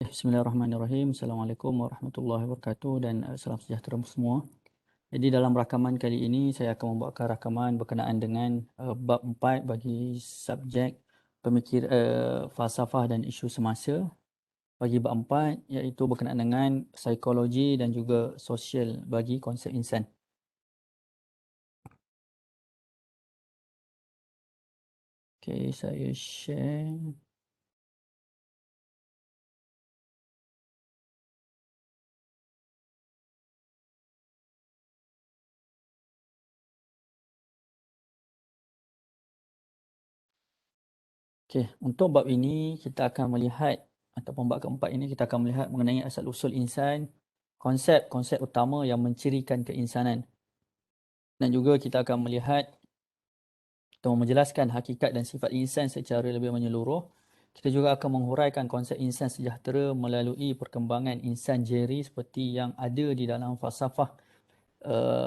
Bismillahirrahmanirrahim. Assalamualaikum warahmatullahi wabarakatuh dan salam sejahtera semua. Jadi dalam rakaman kali ini saya akan membawakan rakaman berkenaan dengan bab 4 bagi subjek falsafah dan isu semasa. Bagi bab 4 iaitu berkenaan dengan psikologi dan juga sosial bagi konsep insan. Okey, saya share. Okey, untuk bab ini kita akan melihat ataupun bab keempat ini kita akan melihat mengenai asal-usul insan, konsep-konsep utama yang mencirikan keinsanan. Dan juga kita akan melihat atau menjelaskan hakikat dan sifat insan secara lebih menyeluruh. Kita juga akan menghuraikan konsep insan sejahtera melalui perkembangan insan jeri seperti yang ada di dalam falsafah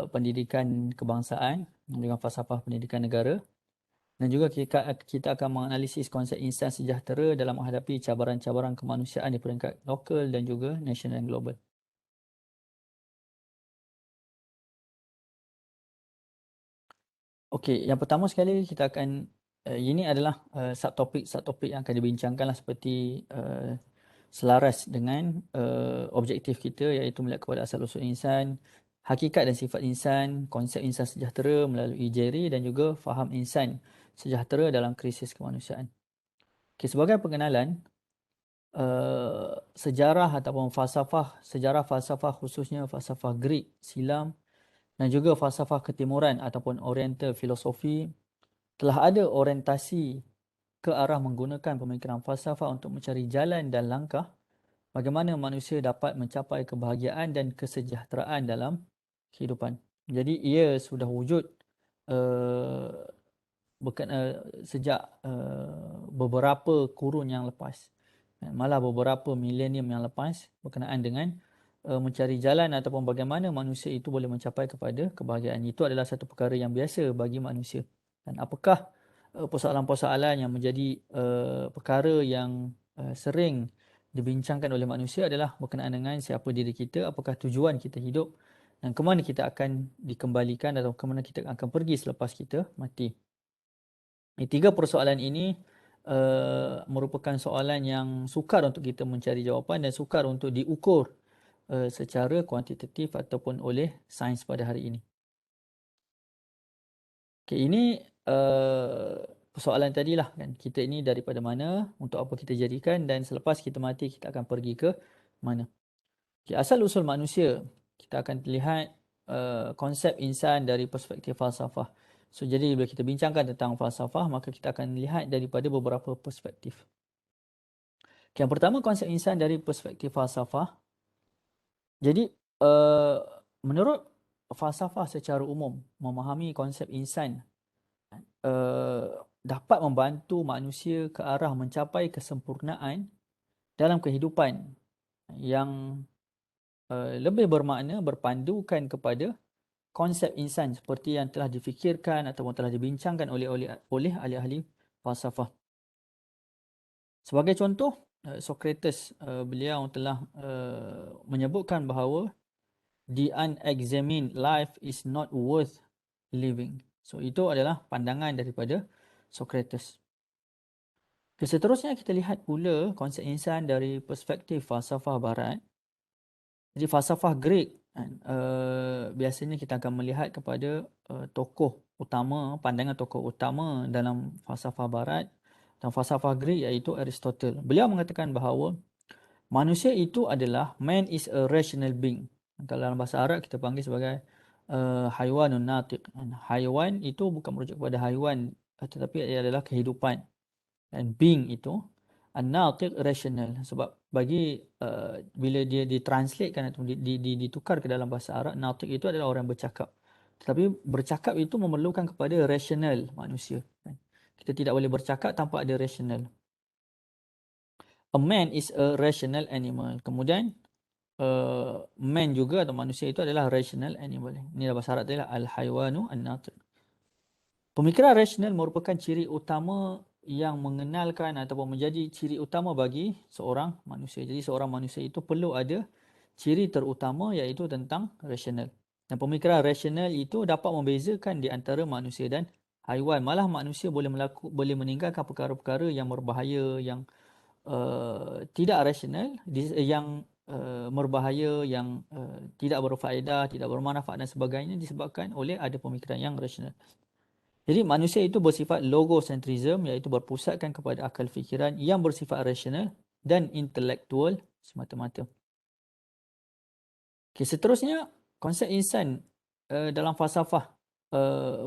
pendidikan kebangsaan dan juga falsafah pendidikan negara. Dan juga kita akan menganalisis konsep insan sejahtera dalam menghadapi cabaran-cabaran kemanusiaan di peringkat lokal dan juga nasional dan global. Okey, yang pertama sekali kita akan ini adalah subtopik yang akan dibincangkanlah seperti selaras dengan objektif kita iaitu melihat kepada asal-usul insan, hakikat dan sifat insan, konsep insan sejahtera melalui Jerry dan juga faham insan sejahtera dalam krisis kemanusiaan. Okey, sebagai pengenalan, sejarah ataupun sejarah falsafah khususnya falsafah Greek, silam dan juga falsafah ketimuran ataupun oriental filosofi telah ada orientasi ke arah menggunakan pemikiran falsafah untuk mencari jalan dan langkah bagaimana manusia dapat mencapai kebahagiaan dan kesejahteraan dalam kehidupan. Jadi ia sudah wujud uh, sejak beberapa kurun yang lepas. Malah beberapa milenium yang lepas berkenaan dengan mencari jalan ataupun bagaimana manusia itu boleh mencapai kepada kebahagiaan. Itu adalah satu perkara yang biasa bagi manusia. Dan apakah persoalan-persoalan yang menjadi perkara yang sering dibincangkan oleh manusia adalah berkenaan dengan siapa diri kita, apakah tujuan kita hidup dan ke mana kita akan dikembalikan atau ke mana kita akan pergi selepas kita mati. Tiga persoalan ini merupakan soalan yang sukar untuk kita mencari jawapan dan sukar untuk diukur secara kuantitatif ataupun oleh sains pada hari ini. Okay, ini persoalan tadilah kan. Kita ini daripada mana, untuk apa kita jadikan dan selepas kita mati kita akan pergi ke mana. Okay, asal usul manusia kita akan lihat konsep insan dari perspektif falsafah. So jadi bila kita bincangkan tentang falsafah maka kita akan lihat daripada beberapa perspektif. Okay, yang pertama konsep insan dari perspektif falsafah. Jadi menurut falsafah secara umum memahami konsep insan dapat membantu manusia ke arah mencapai kesempurnaan dalam kehidupan yang lebih bermakna berpandukan kepada konsep insan seperti yang telah difikirkan ataupun telah dibincangkan oleh ahli-ahli falsafah. Sebagai contoh, Socrates beliau telah menyebutkan bahawa the unexamined life is not worth living. So itu adalah pandangan daripada Socrates. Seterusnya kita lihat pula konsep insan dari perspektif falsafah barat. Jadi falsafah Greek biasanya kita akan melihat kepada tokoh utama, pandangan tokoh utama dalam falsafah barat dan falsafah Greek iaitu Aristotle. Beliau mengatakan bahawa manusia itu adalah man is a rational being. Kalau dalam bahasa Arab kita panggil sebagai haiwanun natiq. Haiwan itu bukan merujuk kepada haiwan tetapi ia adalah kehidupan. Dan being itu an-natiq rational sebab bagi bila dia ditranslatekan atau ditukar ke dalam bahasa Arab, natiq itu adalah orang bercakap. Tetapi bercakap itu memerlukan kepada rational manusia. Kita tidak boleh bercakap tanpa ada rational. A man is a rational animal. Kemudian man juga atau manusia itu adalah rational animal. Ini dalam bahasa Arab adalah al-haywanu an-natiq. Pemikiran rasional merupakan ciri utama yang mengenalkan ataupun menjadi ciri utama bagi seorang manusia. Jadi seorang manusia itu perlu ada ciri terutama iaitu tentang rasional. Dan pemikiran rasional itu dapat membezakan di antara manusia dan haiwan. Malah manusia boleh meninggalkan perkara-perkara yang berbahaya, yang tidak rasional, yang berbahaya, yang tidak berfaedah, tidak bermanfaat dan sebagainya disebabkan oleh ada pemikiran yang rasional. Jadi manusia itu bersifat logocentrism iaitu berpusatkan kepada akal fikiran yang bersifat rasional dan intelektual semata-mata. Okay, seterusnya konsep insan dalam falsafah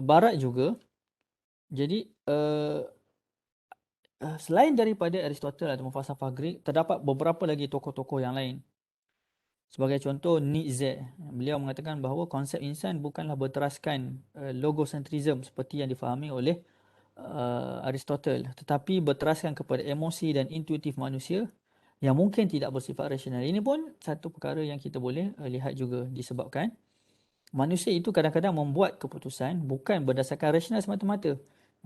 barat juga. Jadi selain daripada Aristotle atau falsafah Greek, terdapat beberapa lagi tokoh-tokoh yang lain. Sebagai contoh Nietzsche, beliau mengatakan bahawa konsep insan bukanlah berteraskan logocentrism seperti yang difahami oleh Aristotle, tetapi berteraskan kepada emosi dan intuitif manusia yang mungkin tidak bersifat rasional. Ini pun satu perkara yang kita boleh lihat juga disebabkan manusia itu kadang-kadang membuat keputusan bukan berdasarkan rasional semata-mata.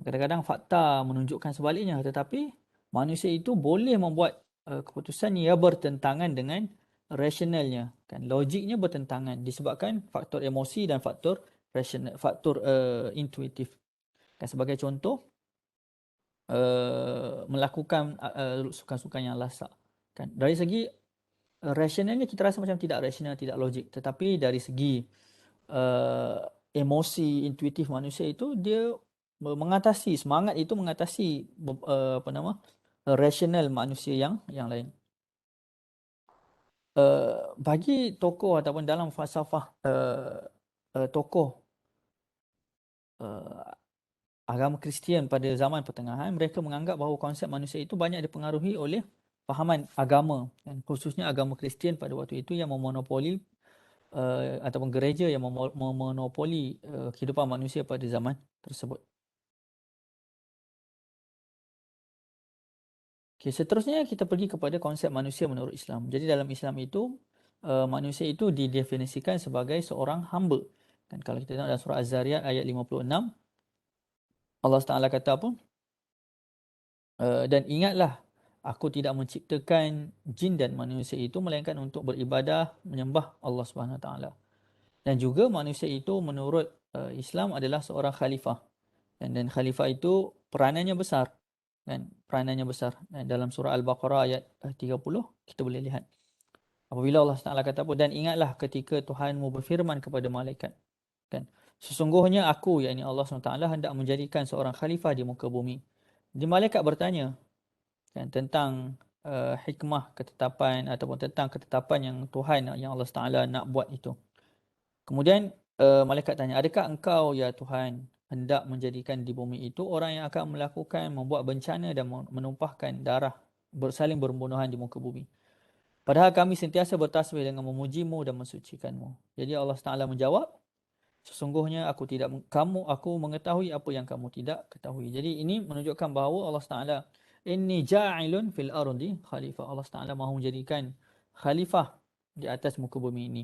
Kadang-kadang fakta menunjukkan sebaliknya, tetapi manusia itu boleh membuat keputusan yang bertentangan dengan rasionalnya. Kan, logiknya bertentangan disebabkan faktor emosi dan faktor rasional, faktor intuitif. Kan, sebagai contoh, melakukan sukan-sukan yang lasak. Kan, dari segi rasionalnya kita rasa macam tidak rasional, tidak logik. Tetapi dari segi emosi intuitif manusia itu dia mengatasi semangat itu mengatasi rasional manusia yang lain. Bagi tokoh ataupun dalam falsafah tokoh uh, agama Kristian pada zaman pertengahan, mereka menganggap bahawa konsep manusia itu banyak dipengaruhi oleh fahaman agama, dan khususnya agama Kristian pada waktu itu yang memonopoli ataupun gereja yang memonopoli kehidupan manusia pada zaman tersebut. Okay, seterusnya kita pergi kepada konsep manusia menurut Islam. Jadi dalam Islam itu manusia itu didefinisikan sebagai seorang hamba. Dan kalau kita tengok dalam surah Az-Zariyat ayat 56, Allah Taala kata apa? Dan ingatlah, aku tidak menciptakan jin dan manusia itu melainkan untuk beribadah menyembah Allah Subhanahu Wa Taala. Dan juga manusia itu menurut Islam adalah seorang khalifah. Dan khalifah itu peranannya besar. Dan peranannya besar. Dan dalam surah Al-Baqarah ayat 30 kita boleh lihat. Apabila Allah Taala kata apa, dan ingatlah ketika Tuhanmu berfirman kepada malaikat, kan, sesungguhnya aku, yakni Allah SWT, hendak menjadikan seorang khalifah di muka bumi. Jadi malaikat bertanya, kan, tentang hikmah ketetapan ataupun tentang ketetapan yang Tuhan, yang Allah Taala nak buat itu. Kemudian malaikat tanya, adakah engkau ya Tuhan hendak menjadikan di bumi itu orang yang akan membuat bencana dan menumpahkan darah, saling berbunuhan di muka bumi? Padahal kami sentiasa bertasbih dengan memujimu dan mensucikanmu. Jadi Allah Taala menjawab, sesungguhnya aku mengetahui apa yang kamu tidak ketahui. Jadi ini menunjukkan bahawa Allah Taala, inni ja'ilun fil ardi khalifah. Allah Taala mahu menjadikan khalifah di atas muka bumi ini.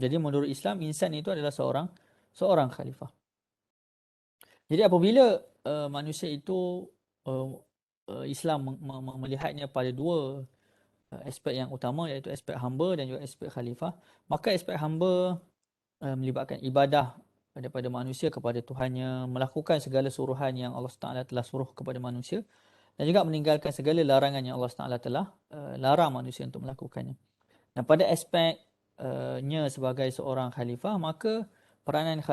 Jadi menurut Islam, insan itu adalah seorang khalifah. Jadi apabila manusia itu Islam melihatnya pada dua aspek yang utama, iaitu aspek hamba dan juga aspek khalifah, maka aspek hamba melibatkan ibadah daripada manusia kepada Tuhannya, melakukan segala suruhan yang Allah Taala telah suruh kepada manusia, dan juga meninggalkan segala larangan yang Allah Taala telah larang manusia untuk melakukannya. Dan pada aspeknya sebagai seorang khalifah, maka peranan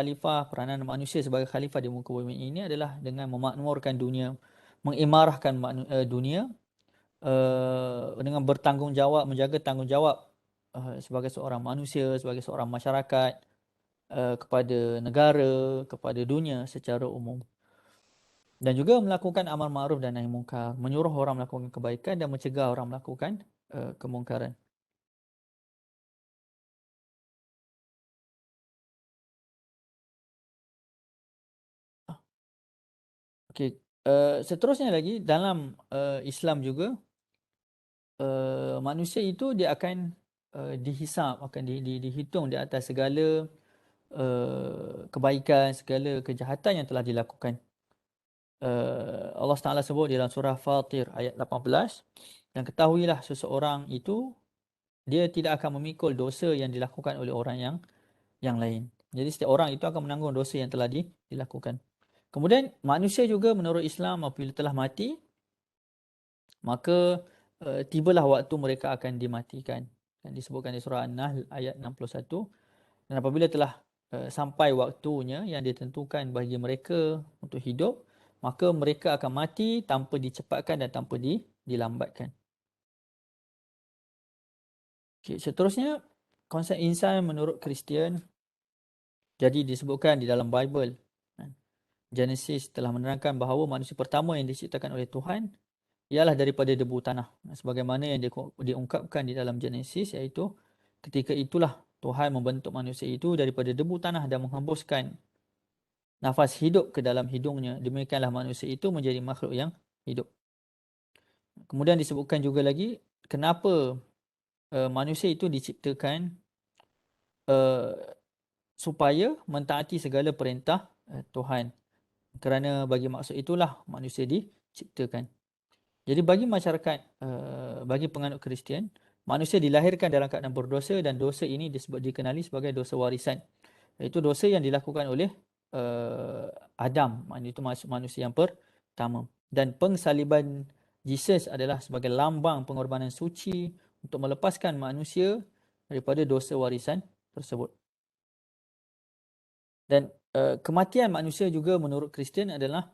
manusia sebagai khalifah di muka bumi ini adalah dengan memakmurkan dunia, mengimarahkan dunia, dengan bertanggungjawab, menjaga tanggungjawab sebagai seorang manusia, sebagai seorang masyarakat, kepada negara, kepada dunia secara umum. Dan juga melakukan amal ma'ruf dan nahi munkar, menyuruh orang melakukan kebaikan dan mencegah orang melakukan kemungkaran. Okey, seterusnya lagi dalam Islam juga, manusia itu dia akan dihisap, akan dihitung di atas segala kebaikan, segala kejahatan yang telah dilakukan. Allah Taala sebut di dalam surah Fatir ayat 18, dan ketahuilah seseorang itu dia tidak akan memikul dosa yang dilakukan oleh orang yang lain. Jadi setiap orang itu akan menanggung dosa yang telah dilakukan. Kemudian manusia juga menurut Islam apabila telah mati, maka tibalah waktu mereka akan dimatikan. Dan disebutkan di surah An-Nahl ayat 61. Dan apabila telah sampai waktunya yang ditentukan bagi mereka untuk hidup, maka mereka akan mati tanpa dicepatkan dan tanpa dilambatkan. Okay, seterusnya, konsep insan menurut Kristian jadi disebutkan di dalam Bible. Genesis telah menerangkan bahawa manusia pertama yang diciptakan oleh Tuhan ialah daripada debu tanah. Sebagaimana yang diungkapkan di dalam Genesis, iaitu ketika itulah Tuhan membentuk manusia itu daripada debu tanah dan menghembuskan nafas hidup ke dalam hidungnya. Demikianlah manusia itu menjadi makhluk yang hidup. Kemudian disebutkan juga lagi kenapa manusia itu diciptakan uh, supaya mentaati segala perintah Tuhan. Kerana bagi maksud itulah manusia diciptakan. Jadi bagi masyarakat, bagi penganut Kristian, manusia dilahirkan dalam keadaan berdosa dan dosa ini dikenali sebagai dosa warisan. Iaitu dosa yang dilakukan oleh Adam, itu manusia yang pertama. Dan pengsaliban Jesus adalah sebagai lambang pengorbanan suci untuk melepaskan manusia daripada dosa warisan tersebut. Dan kematian manusia juga menurut Kristian adalah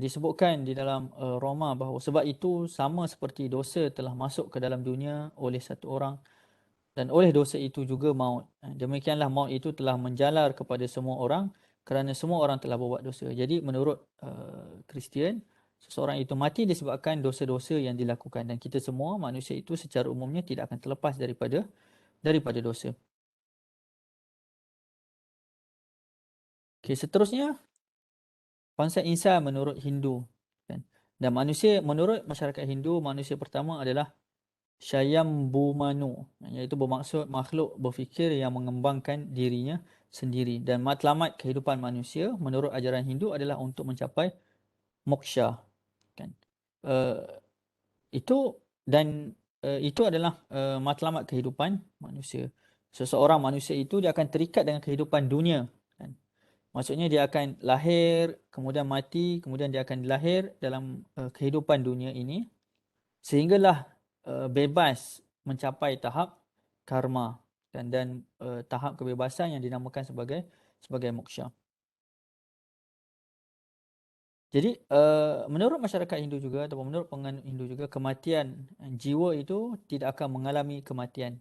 disebutkan di dalam Roma bahawa sebab itu sama seperti dosa telah masuk ke dalam dunia oleh satu orang dan oleh dosa itu juga maut. Demikianlah maut itu telah menjalar kepada semua orang kerana semua orang telah berbuat dosa. Jadi menurut Kristian, seseorang itu mati disebabkan dosa-dosa yang dilakukan dan kita semua manusia itu secara umumnya tidak akan terlepas daripada dosa. Okey, seterusnya konsep insan menurut Hindu, kan. Dan manusia menurut masyarakat Hindu, manusia pertama adalah Syayambumanu, iaitu bermaksud makhluk berfikir yang mengembangkan dirinya sendiri. Dan matlamat kehidupan manusia menurut ajaran Hindu adalah untuk mencapai moksha, kan. Uh, itu dan itu adalah matlamat kehidupan manusia. Seseorang manusia itu dia akan terikat dengan kehidupan dunia, kan. Maksudnya dia akan lahir, kemudian mati, kemudian dia akan lahir dalam kehidupan dunia ini sehinggalah bebas mencapai tahap karma dan tahap kebebasan yang dinamakan sebagai moksha. Jadi menurut masyarakat Hindu juga ataupun menurut penganut Hindu juga, kematian jiwa itu tidak akan mengalami kematian.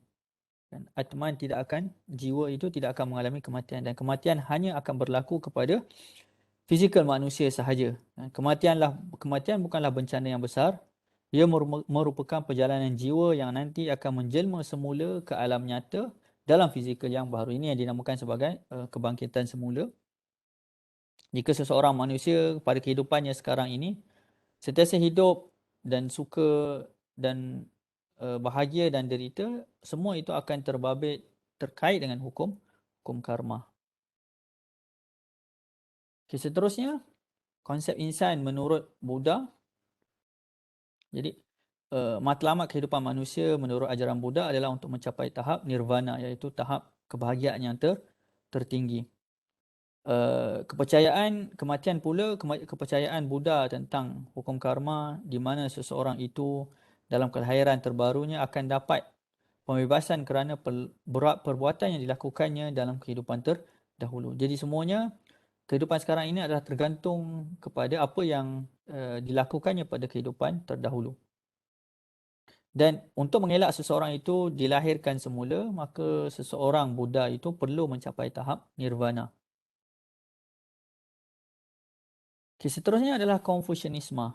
Dan Atman tidak akan, jiwa itu tidak akan mengalami kematian, dan kematian hanya akan berlaku kepada fizikal manusia sahaja. Kematian bukanlah bencana yang besar. Ia merupakan perjalanan jiwa yang nanti akan menjelma semula ke alam nyata dalam fizikal yang baru. Ini yang dinamakan sebagai kebangkitan semula. Jika seseorang manusia pada kehidupannya sekarang ini sentiasa hidup dan suka dan bahagia dan derita, semua itu akan terbabit terkait dengan hukum karma. Okay, seterusnya, konsep insan menurut Buddha. Jadi matlamat kehidupan manusia menurut ajaran Buddha adalah untuk mencapai tahap nirvana, iaitu tahap kebahagiaan yang tertinggi. Kepercayaan kematian pula, kepercayaan Buddha tentang hukum karma di mana seseorang itu dalam kelahiran terbarunya akan dapat pembebasan kerana perbuatan yang dilakukannya dalam kehidupan terdahulu. Jadi semuanya kehidupan sekarang ini adalah tergantung kepada apa yang dilakukannya pada kehidupan terdahulu. Dan untuk mengelak seseorang itu dilahirkan semula, maka seseorang Buddha itu perlu mencapai tahap nirvana. Okay, seterusnya adalah Konfusianisme.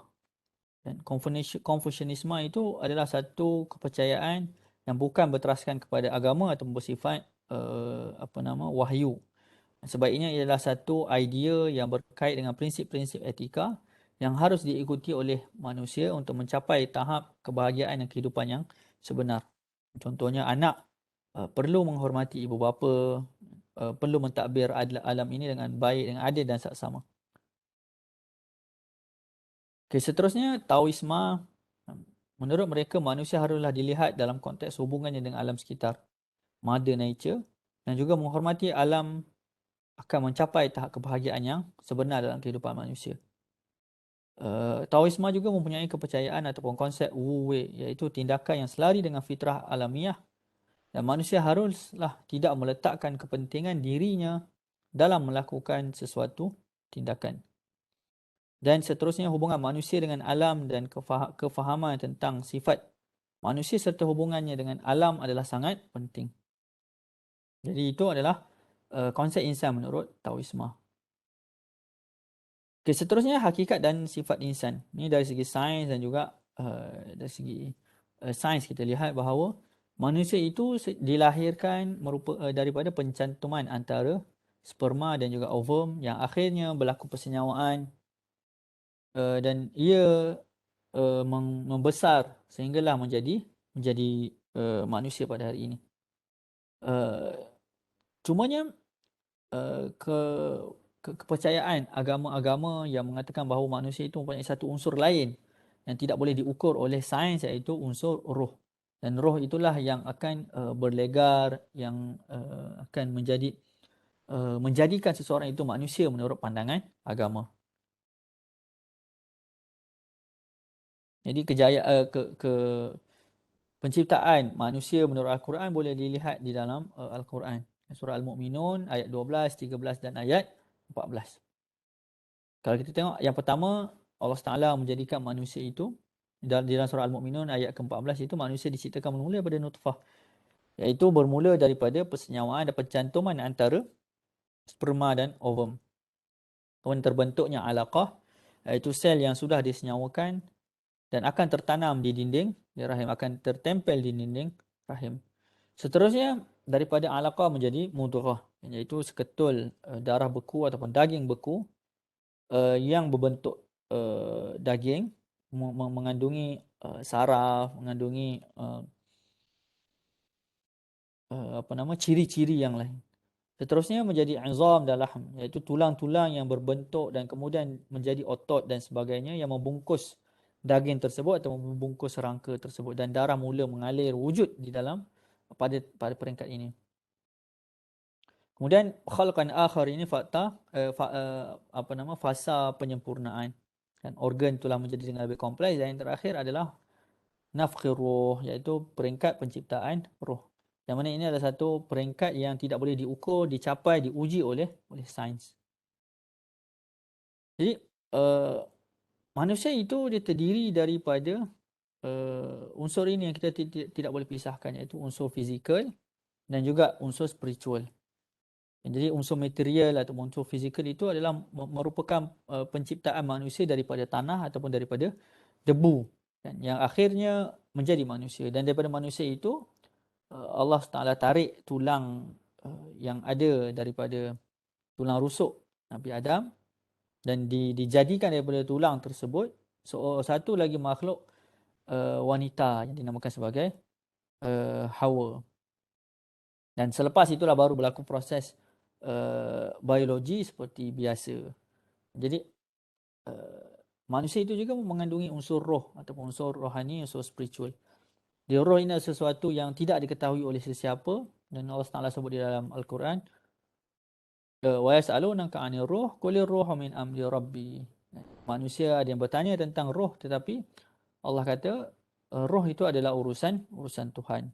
Dan Konfusianisme itu adalah satu kepercayaan yang bukan berteraskan kepada agama atau bersifat wahyu. Sebaliknya ialah satu idea yang berkait dengan prinsip-prinsip etika yang harus diikuti oleh manusia untuk mencapai tahap kebahagiaan dan kehidupan yang sebenar. Contohnya anak perlu menghormati ibu bapa, perlu mentadbir alam ini dengan baik, dengan adil dan saksama. Okay, seterusnya Taoisme, menurut mereka manusia haruslah dilihat dalam konteks hubungannya dengan alam sekitar, Mother Nature, dan juga menghormati alam akan mencapai tahap kebahagiaan yang sebenar dalam kehidupan manusia. Taoisme juga mempunyai kepercayaan ataupun konsep Wu Wei, iaitu tindakan yang selari dengan fitrah alamiah, dan manusia haruslah tidak meletakkan kepentingan dirinya dalam melakukan sesuatu tindakan. Dan seterusnya hubungan manusia dengan alam dan kefahaman tentang sifat manusia serta hubungannya dengan alam adalah sangat penting. Jadi itu adalah konsep insan menurut Taoisme. Okay, seterusnya hakikat dan sifat insan. Ini dari segi sains dan juga dari segi sains kita lihat bahawa manusia itu dilahirkan daripada pencantuman antara sperma dan juga ovum yang akhirnya berlaku persenyawaan dan ia membesar sehinggalah menjadi manusia pada hari ini. Uh, Cumanya ke kepercayaan agama-agama yang mengatakan bahawa manusia itu mempunyai satu unsur lain yang tidak boleh diukur oleh sains, iaitu unsur roh. Dan roh itulah yang akan berlegar, yang akan menjadikan seseorang itu manusia menurut pandangan agama. Jadi penciptaan manusia menurut Al-Quran boleh dilihat di dalam Al-Quran. Surah Al-Mu'minun ayat 12, 13 dan ayat 14. Kalau kita tengok yang pertama, Allah Taala menjadikan manusia itu di dalam surah Al-Mu'minun ayat ke-14 itu manusia diciptakan bermula daripada nutfah, iaitu bermula daripada persenyawaan dan pencantuman antara sperma dan ovum. Kemudian terbentuknya alaqah, iaitu sel yang sudah disenyawakan dan akan tertanam di dinding rahim, akan tertempel di dinding rahim. Seterusnya daripada alaqah menjadi mudghah, iaitu seketul darah beku ataupun daging beku yang berbentuk daging, mengandungi saraf, mengandungi ciri-ciri yang lain. Seterusnya menjadi izam dan lahm, iaitu tulang-tulang yang berbentuk dan kemudian menjadi otot dan sebagainya yang membungkus daging tersebut atau membungkus rangka tersebut, dan darah mula mengalir wujud di dalam pada peringkat ini. Kemudian khalqan akhar ini fasa penyempurnaan. Dan organ itulah menjadi dengan lebih kompleks, dan yang terakhir adalah nafkhir ruh, iaitu peringkat penciptaan roh. Yang mana ini adalah satu peringkat yang tidak boleh diukur, dicapai, diuji oleh sains. Jadi manusia itu dia terdiri daripada unsur ini yang kita tidak boleh pisahkan, iaitu unsur fizikal dan juga unsur spiritual. Jadi unsur material atau unsur fizikal itu adalah merupakan penciptaan manusia daripada tanah ataupun daripada debu, dan yang akhirnya menjadi manusia. Dan daripada manusia itu Allah Taala tarik tulang yang ada daripada tulang rusuk Nabi Adam, dan dijadikan daripada tulang tersebut satu lagi makhluk wanita yang dinamakan sebagai Hawa. Dan selepas itulah baru berlaku proses biologi seperti biasa. Jadi manusia itu juga mengandungi unsur roh ataupun unsur rohani, unsur spiritual. Di roh ini adalah sesuatu yang tidak diketahui oleh sesiapa, dan Allah Taala sebut di dalam Al-Quran, wa yas'alunaka 'anir ruh qul ruhu min amri rabbi. Manusia ada yang bertanya tentang roh, tetapi Allah kata roh itu adalah urusan Tuhan.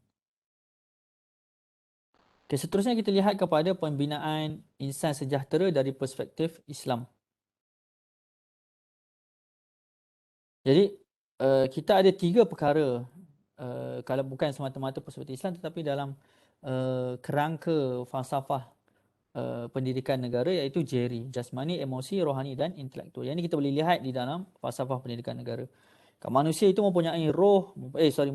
Okay, seterusnya kita lihat kepada pembinaan insan sejahtera dari perspektif Islam. Jadi kita ada 3 perkara, kalau bukan semata-mata perspektif Islam, tetapi dalam kerangka falsafah pendidikan negara, iaitu JERI, jasmani, emosi, rohani dan intelektual. Yang ini kita boleh lihat di dalam falsafah pendidikan negara. Manusia itu mempunyai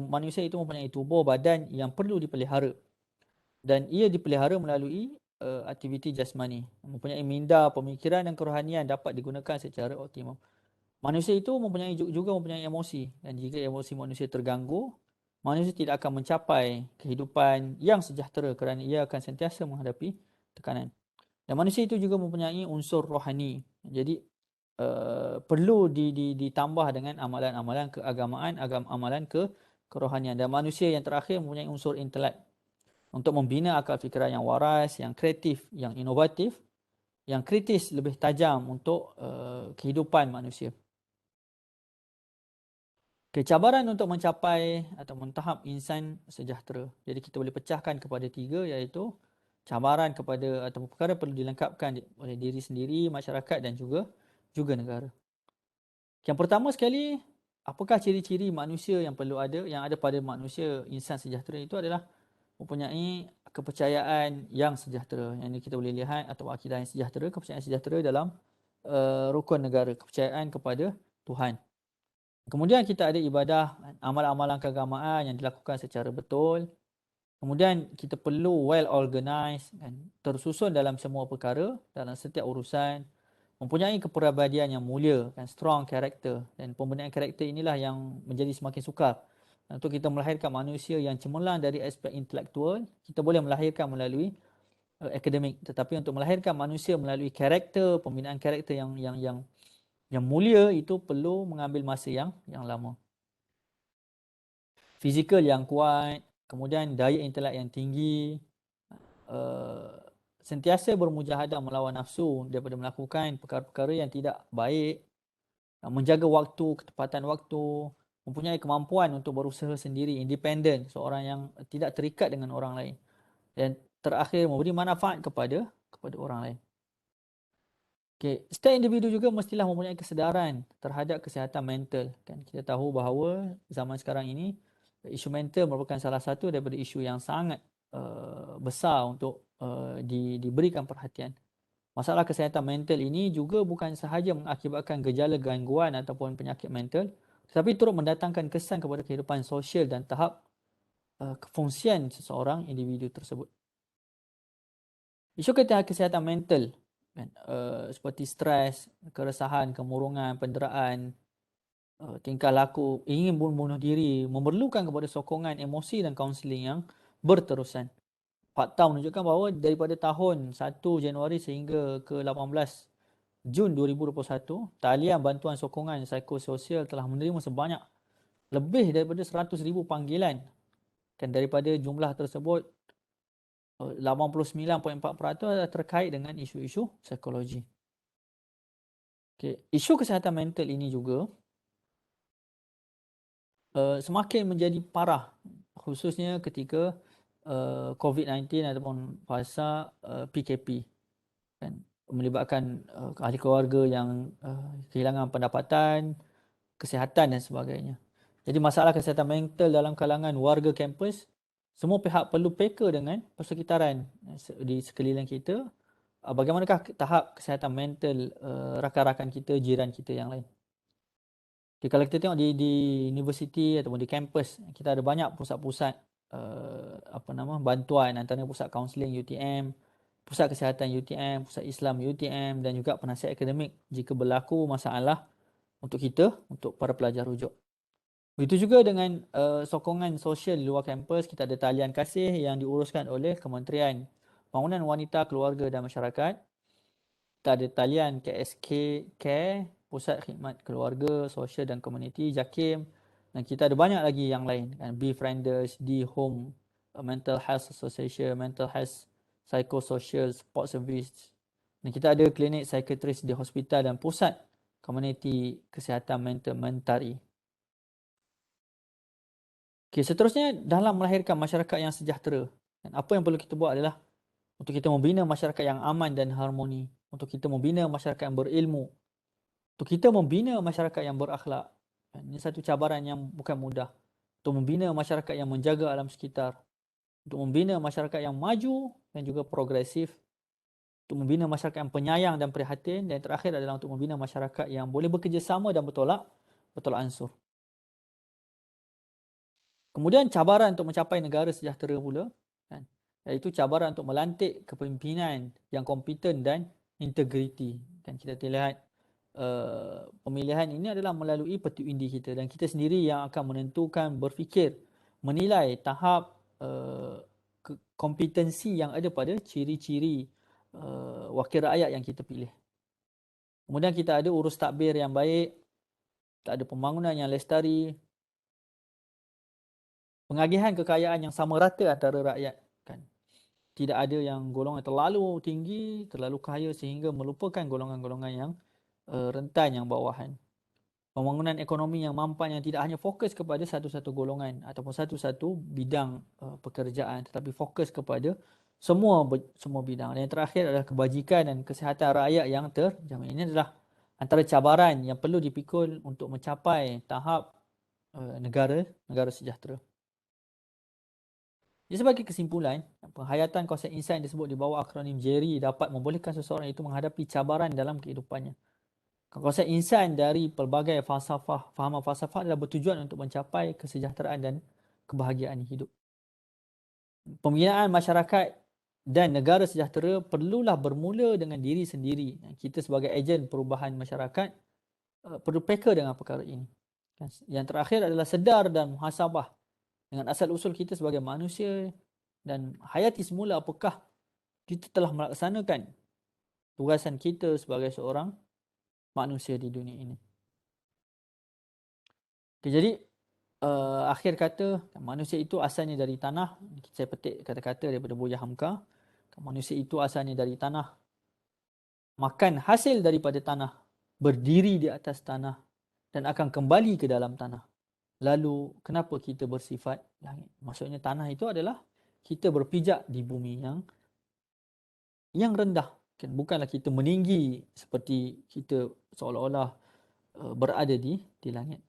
manusia itu mempunyai tubuh badan yang perlu dipelihara, dan ia dipelihara melalui aktiviti jasmani, mempunyai minda, pemikiran dan kerohanian dapat digunakan secara optimum. Manusia itu juga mempunyai emosi, dan jika emosi manusia terganggu, manusia tidak akan mencapai kehidupan yang sejahtera kerana ia akan sentiasa menghadapi tekanan. Dan manusia itu juga mempunyai unsur rohani. Jadi perlu ditambah dengan amalan-amalan keagamaan, amalan kerohanian. Dan manusia yang terakhir mempunyai unsur intelek untuk membina akal fikiran yang waras, yang kreatif, yang inovatif, yang kritis, lebih tajam untuk kehidupan manusia. Cabaran untuk mencapai atau tahap insan sejahtera. Jadi kita boleh pecahkan kepada 3, iaitu cabaran kepada atau perkara perlu dilengkapkan oleh diri sendiri, masyarakat dan juga negara. Yang pertama sekali, apakah ciri-ciri manusia yang perlu ada, yang ada pada manusia insan sejahtera itu adalah mempunyai kepercayaan yang sejahtera. Yang ini kita boleh lihat, atau akidah yang sejahtera, kepercayaan sejahtera dalam rukun negara, kepercayaan kepada Tuhan. Kemudian kita ada ibadah, amalan-amalan keagamaan yang dilakukan secara betul. Kemudian kita perlu well organised, tersusun dalam semua perkara, dalam setiap urusan. Mempunyai kepribadian yang mulia, strong character. Dan pembinaan karakter inilah yang menjadi semakin sukar. Untuk kita melahirkan manusia yang cemerlang dari aspek intelektual, kita boleh melahirkan melalui akademik. Tetapi untuk melahirkan manusia melalui karakter, pembinaan karakter yang mulia itu perlu mengambil masa yang lama. Fizikal yang kuat, kemudian daya intelek yang tinggi, sentiasa bermujahadah melawan nafsu daripada melakukan perkara-perkara yang tidak baik, menjaga waktu, ketepatan waktu, mempunyai kemampuan untuk berusaha sendiri, independen, seorang yang tidak terikat dengan orang lain. Dan terakhir, memberi manfaat kepada orang lain. Okay. Setiap individu juga mestilah mempunyai kesedaran terhadap kesihatan mental. Kan kita tahu bahawa zaman sekarang ini isu mental merupakan salah satu daripada isu yang sangat besar untuk diberikan perhatian. Masalah kesihatan mental ini juga bukan sahaja mengakibatkan gejala gangguan ataupun penyakit mental, tetapi turut mendatangkan kesan kepada kehidupan sosial dan tahap kefungsian seseorang individu tersebut. Isu kesihatan mental kan, seperti stres, keresahan, kemurungan, penderaan, tingkah laku, ingin bunuh diri, memerlukan kepada sokongan emosi dan kaunseling yang berterusan. Fakta menunjukkan bahawa daripada tahun 1 Januari sehingga ke 18 Jun 2021, talian bantuan sokongan psikososial telah menerima sebanyak lebih daripada 100,000 panggilan. Dan daripada jumlah tersebut, 89.4% adalah terkait dengan isu-isu psikologi. Okay. Isu kesihatan mental ini juga semakin menjadi parah, khususnya ketika COVID-19 ataupun fasa PKP. Kan, melibatkan ahli keluarga yang kehilangan pendapatan, kesihatan dan sebagainya. Jadi masalah kesihatan mental dalam kalangan warga kampus, semua pihak perlu peka dengan persekitaran di sekeliling kita. Bagaimanakah tahap kesihatan mental rakan-rakan kita, jiran kita yang lain. Jadi kalau kita tengok di universiti ataupun di kampus, kita ada banyak pusat-pusat bantuan, antaranya pusat kaunseling UTM, pusat kesihatan UTM, pusat Islam UTM dan juga penasihat akademik jika berlaku masalah untuk kita, untuk para pelajar rujuk. Begitu juga dengan sokongan sosial di luar kampus, kita ada talian kasih yang diuruskan oleh Kementerian Pembangunan Wanita, Keluarga dan Masyarakat. Kita ada talian KSK Care, Pusat Khidmat Keluarga, Sosial dan Komuniti, JAKIM. Dan kita ada banyak lagi yang lain, kan? Befrienders, D-Home, Mental Health Association, Mental Health Psychosocial Support Service. Dan kita ada klinik psikiatris di hospital dan pusat komuniti kesihatan mental Mentari. Okay, seterusnya dalam melahirkan masyarakat yang sejahtera, apa yang perlu kita buat adalah untuk kita membina masyarakat yang aman dan harmoni, untuk kita membina masyarakat yang berilmu, untuk kita membina masyarakat yang berakhlak. Ini satu cabaran yang bukan mudah. Untuk membina masyarakat yang menjaga alam sekitar, untuk membina masyarakat yang maju dan juga progresif, untuk membina masyarakat yang penyayang dan prihatin, dan terakhir adalah untuk membina masyarakat yang boleh bekerjasama dan bertolak ansur. Kemudian cabaran untuk mencapai negara sejahtera pula, kan, iaitu cabaran untuk melantik kepimpinan yang kompeten dan integriti. Kan kita lihat pemilihan ini adalah melalui peti undi kita dan kita sendiri yang akan menentukan, berfikir, menilai tahap kompetensi yang ada pada ciri-ciri wakil rakyat yang kita pilih. Kemudian kita ada urus takbir yang baik, kita ada pembangunan yang lestari, pengagihan kekayaan yang sama rata antara rakyat, kan. Tidak ada yang golongan terlalu tinggi, terlalu kaya sehingga melupakan golongan-golongan yang rentan, yang bawahan. Pembangunan ekonomi yang mampan, yang tidak hanya fokus kepada satu-satu golongan ataupun satu-satu bidang pekerjaan, tetapi fokus kepada semua bidang. Dan yang terakhir adalah kebajikan dan kesihatan rakyat yang terjamin. Ini adalah antara cabaran yang perlu dipikul untuk mencapai tahap negara sejahtera. Jadi sebagai kesimpulan, penghayatan konsep insan disebut di bawah akronim JERI dapat membolehkan seseorang itu menghadapi cabaran dalam kehidupannya. Konsep insan dari pelbagai fahaman falsafah adalah bertujuan untuk mencapai kesejahteraan dan kebahagiaan hidup. Pembinaan masyarakat dan negara sejahtera perlulah bermula dengan diri sendiri. Kita sebagai ejen perubahan masyarakat perlu peka dengan perkara ini. Yang terakhir adalah sedar dan muhasabah dengan asal usul kita sebagai manusia dan hayati semula apakah kita telah melaksanakan tugasan kita sebagai seorang manusia di dunia ini. Okay, jadi akhir kata, manusia itu asalnya dari tanah. Saya petik kata-kata daripada Buya Hamka. Manusia itu asalnya dari tanah, makan hasil daripada tanah, berdiri di atas tanah dan akan kembali ke dalam tanah. Lalu kenapa kita bersifat langit? Maksudnya tanah itu adalah kita berpijak di bumi yang rendah. Bukanlah kita meninggi seperti kita seolah-olah berada di langit.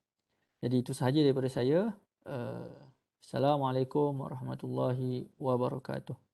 Jadi itu sahaja daripada saya. Assalamualaikum warahmatullahi wabarakatuh.